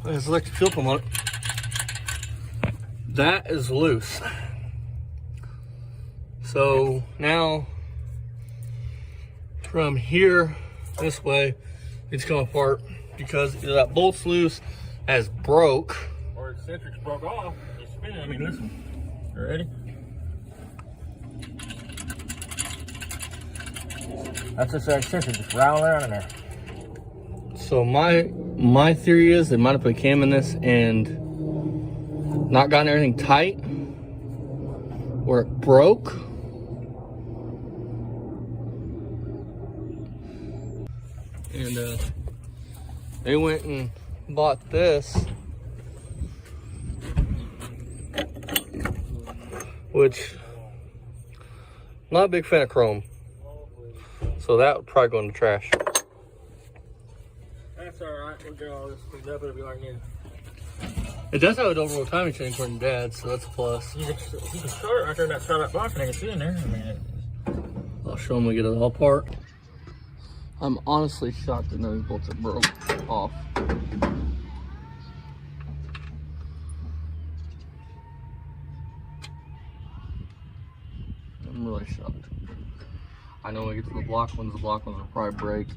there's electric fuel pump on it. That is loose. So now from here this way it's come apart because either that bolt's loose as broke, or the eccentric's broke off. It's spinning. I mean, listen. You ready? That's just that eccentric just rattling around in there. So my theory is they might have put a cam in this and not gotten everything tight, or it broke. And they went and bought this, which not a big fan of chrome. So that would probably go in the trash. That's alright, we'll get all this cleaned up, it'll be like new. It does have a double timing chain according to Dad, so that's a plus. You can start it right there in that startup box and I can see in there. I mean, I'll show them we get it all apart. I'm honestly shocked that none of these bolts are broke off. I'm really shocked. I know when we get to the block ones will probably break.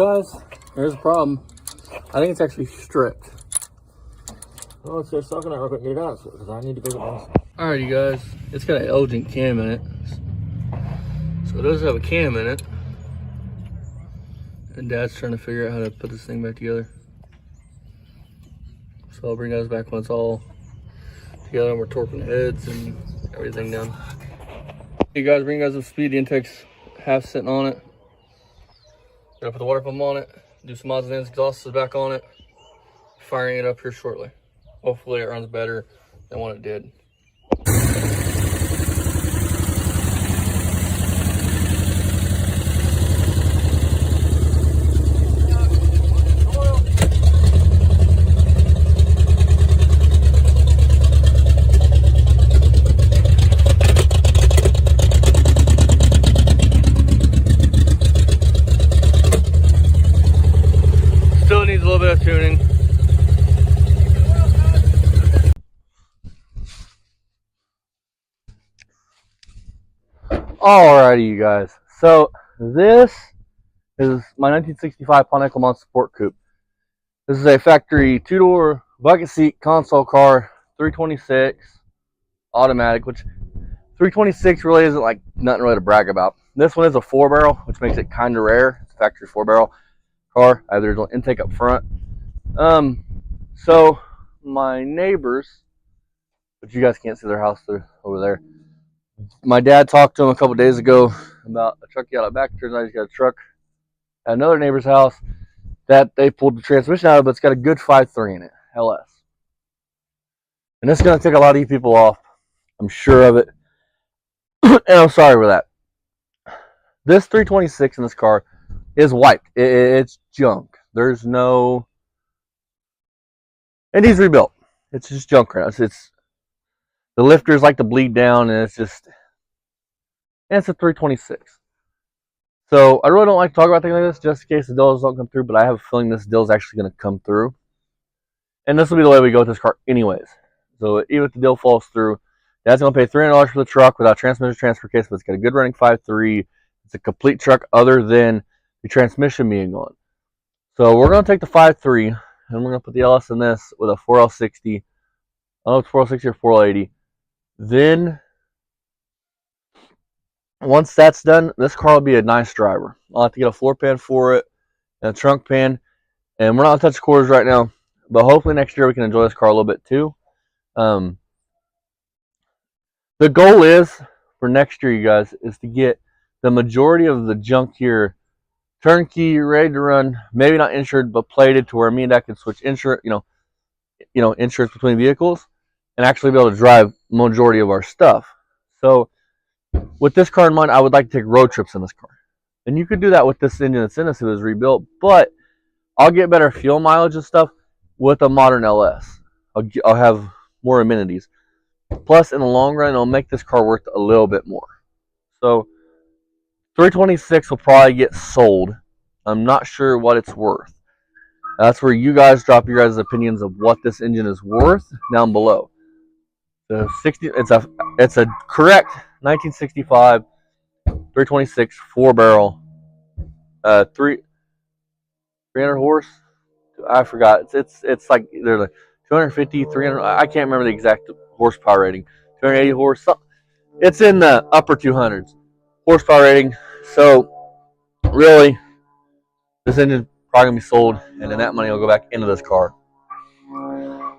guys, there's a problem. I think it's actually stripped. Oh, let's get stuck in that real quick and get it out because I need to go get this. Alright, you guys, it's got an Elgin cam in it. So it does have a cam in it. And Dad's trying to figure out how to put this thing back together. So I'll bring you guys back when it's all together and we're torquing the heads and everything down. You guys, bring you guys up to speed. The intake's half sitting on it. Gonna put the water pump on it, do some odds and ends, exhaust is back on it. Firing it up here shortly. Hopefully it runs better than what it did. Still needs a little bit of tuning. Alrighty, you guys. So this is my 1965 Pontiac Sport Coupe. This is a factory two-door bucket seat console car, 326 automatic, which 326 really isn't like nothing really to brag about. This one is a 4-barrel, which makes it kind of rare. It's a factory 4-barrel car. I have the original intake up front. So my neighbors, but you guys can't see their house, they're over there. My dad talked to him a couple days ago about a truck he got out back. Turns out he's got a truck at another neighbor's house that they pulled the transmission out of, but it's got a good 5.3 in it, LS. And this is going to take a lot of you people off. I'm sure of it. And I'm sorry for that. This 326 in this car is wiped. It's junk. There's no... It needs rebuilt. It's just junk right now. It's the lifters like to bleed down, and it's just... And it's a 326. So I really don't like to talk about things like this just in case the deals don't come through, but I have a feeling this deal is actually going to come through. And this will be the way we go with this car anyways. So even if the deal falls through, Dad's going to pay $300 for the truck without transmission transfer case, but it's got a good running 5.3. It's a complete truck other than the transmission being gone. So we're going to take the 5.3 and we're going to put the LS in this with a 4L60. I don't know if it's 4L60 or 4L80. Then, once that's done, this car will be a nice driver. I'll have to get a floor pan for it and a trunk pan. And we're not going to touch quarters right now, but hopefully next year we can enjoy this car a little bit too. The goal is, for next year, you guys, is to get the majority of the junk here turnkey, ready to run, maybe not insured, but plated to where me and Dad can switch insurance, insurance between vehicles and actually be able to drive majority of our stuff. So with this car in mind, I would like to take road trips in this car. And you could do that with this engine that's in this if it was rebuilt, but I'll get better fuel mileage and stuff with a modern LS. I'll have more amenities. Plus, in the long run, it'll make this car worth a little bit more. So 326 will probably get sold. I'm not sure what it's worth. That's where you guys drop your guys' opinions of what this engine is worth down below. The 60, it's a correct 1965 326 4-barrel, 300 horse. I forgot. It's like they're like 250, 300. I can't remember the exact horsepower rating. 280 horse. It's in the upper 200s horsepower rating. So really, this engine probably gonna be sold, and then that money will go back into this car.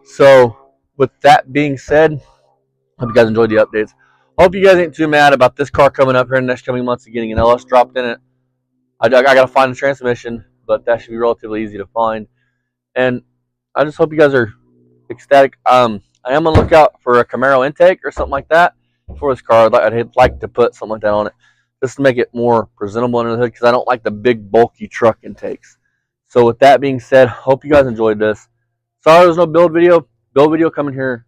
So with that being said, hope you guys enjoyed the updates. Hope you guys ain't too mad about this car coming up here in the next coming months and getting an LS dropped in it. I got to find the transmission, but that should be relatively easy to find. And I just hope you guys are ecstatic. I am on the lookout for a Camaro intake or something like that for this car. I'd like to put something like that on it just to make it more presentable under the hood, because I don't like the big bulky truck intakes. So with that being said, hope you guys enjoyed this. Sorry there's no build video. Build video coming here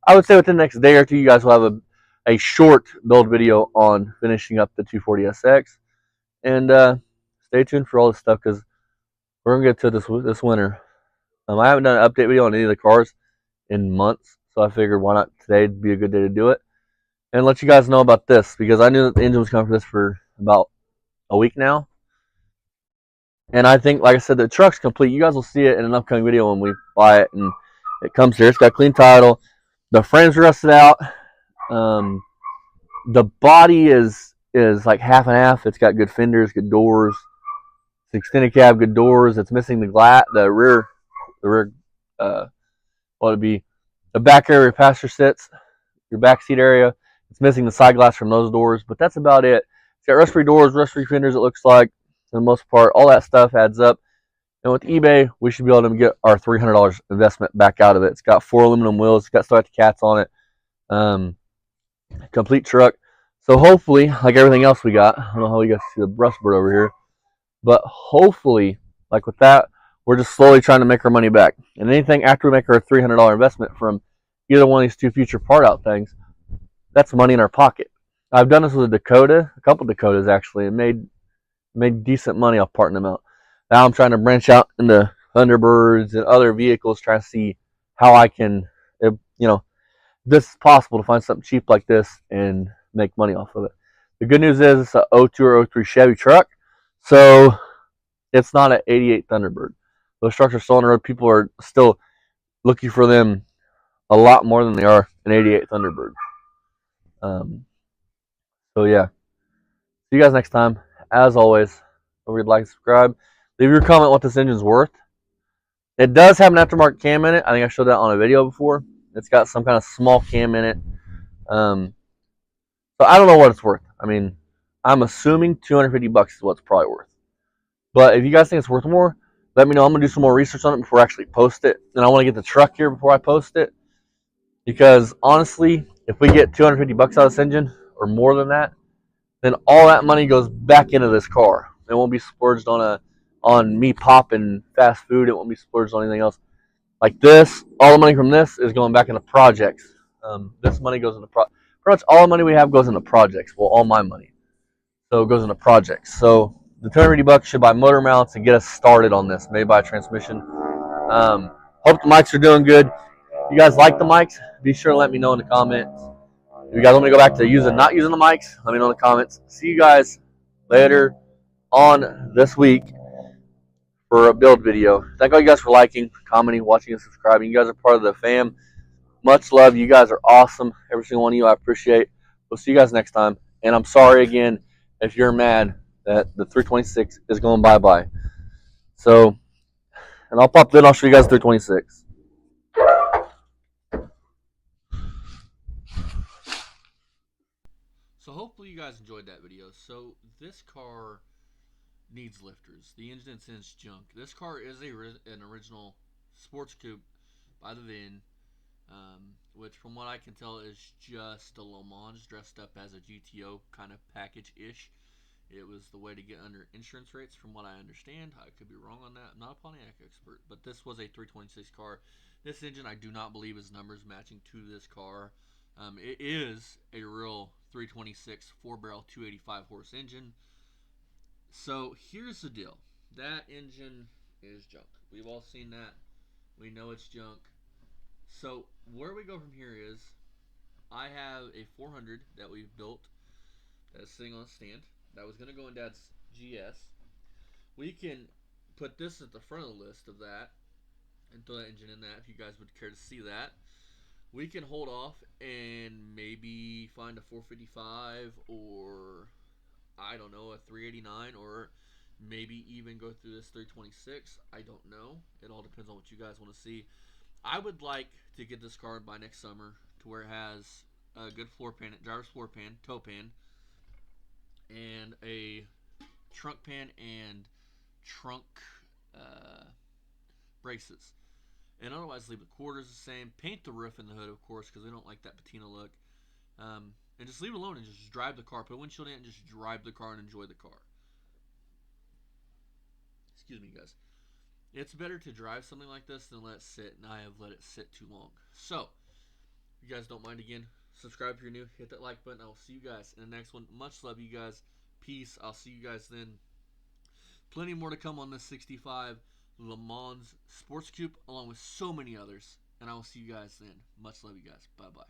I would say within the next day or two, you guys will have a short build video on finishing up the 240SX. And stay tuned for all this stuff, because we're going to get to this winter. I haven't done an update video on any of the cars in months, so I figured why not today would be a good day to do it. And let you guys know about this, because I knew that the engine was coming for this for about a week now. And I think, like I said, the truck's complete. You guys will see it in an upcoming video when we buy it and it comes here. It's got clean title. The frame's rusted out. The body is like half and half. It's got good fenders, good doors. It's extended cab, good doors. It's missing the rear, what would be the back area where your passenger sits, your back seat area. It's missing the side glass from those doors, but that's about it. It's got rust-free doors, rust-free fenders, it looks like, for the most part. All that stuff adds up. And with eBay, we should be able to get our $300 investment back out of it. It's got 4 aluminum wheels. It's got still got the cats on it. Complete truck. So hopefully, like everything else we got, I don't know how you guys see the breastboard over here, but hopefully, like with that, we're just slowly trying to make our money back. And anything after we make our $300 investment from either one of these two future part out things, that's money in our pocket. I've done this with a Dakota, a couple Dakotas actually, and made decent money off parting them out. Now I'm trying to branch out into Thunderbirds and other vehicles, trying to see how I can, if this is possible to find something cheap like this and make money off of it. The good news is it's a 02 or 03 Chevy truck, so it's not an 88 Thunderbird. Those trucks are still on the road. People are still looking for them a lot more than they are an 88 Thunderbird. So yeah, see you guys next time. As always, don't forget to like and subscribe. Leave your comment what this engine's worth. It does have an aftermarket cam in it. I think I showed that on a video before. It's got some kind of small cam in it. So I don't know what it's worth. I mean, I'm assuming $250 is what it's probably worth. But if you guys think it's worth more, let me know. I'm going to do some more research on it before I actually post it. And I want to get the truck here before I post it. Because honestly, if we get $250 out of this engine, or more than that, then all that money goes back into this car. It won't be splurged on me popping fast food. It won't be splurged on anything else. Like this, all the money from this is going back into projects. This money goes into pretty much all the money we have goes into projects. Well, all my money. So it goes into projects. So the $250 should buy motor mounts and get us started on this. Maybe buy a transmission. Hope the mics are doing good. If you guys like the mics, be sure to let me know in the comments. If you guys want me to go back to not using the mics, let me know in the comments. See you guys later on this week for a build video. Thank all you guys for liking, commenting, watching, and subscribing. You guys are part of the fam. Much love. You guys are awesome. Every single one of you I appreciate. We'll see you guys next time. And I'm sorry again if you're mad that the 326 is going bye-bye. So, and I'll pop then I'll show you guys the 326. So hopefully you guys enjoyed that video. So this car needs lifters. The engine it's in is junk. This car is an original sports coupe by the VIN, which from what I can tell is just a Le Mans dressed up as a GTO kind of package-ish. It was the way to get under insurance rates from what I understand. I could be wrong on that. I'm not a Pontiac expert, but this was a 326 car. This engine I do not believe is numbers matching to this car. It is a real 326 4-barrel 285 horse engine. So here's the deal. That engine is junk. We've all seen that. We know it's junk. So where we go from here is I have a 400 that we've built that is sitting on a stand. That was going to go in Dad's GS. We can put this at the front of the list of that and throw that engine in that if you guys would care to see that. We can hold off and maybe find a 455 or I don't know, a 389 or maybe even go through this 326. I don't know. It all depends on what you guys want to see. I would like to get this car by next summer to where it has a good floor pan, driver's floor pan, toe pan, and a trunk pan and trunk braces. And otherwise leave the quarters the same. Paint the roof and the hood, of course, because we don't like that patina look. And just leave it alone and just drive the car. Put a windshield in and just drive the car and enjoy the car. Excuse me, guys. It's better to drive something like this than let it sit, and I have let it sit too long. So, if you guys don't mind again, subscribe if you're new. Hit that like button. I will see you guys in the next one. Much love, you guys. Peace. I'll see you guys then. Plenty more to come on this 65 Le Mans Sports Coupe, along with so many others. And I will see you guys then. Much love, you guys. Bye-bye.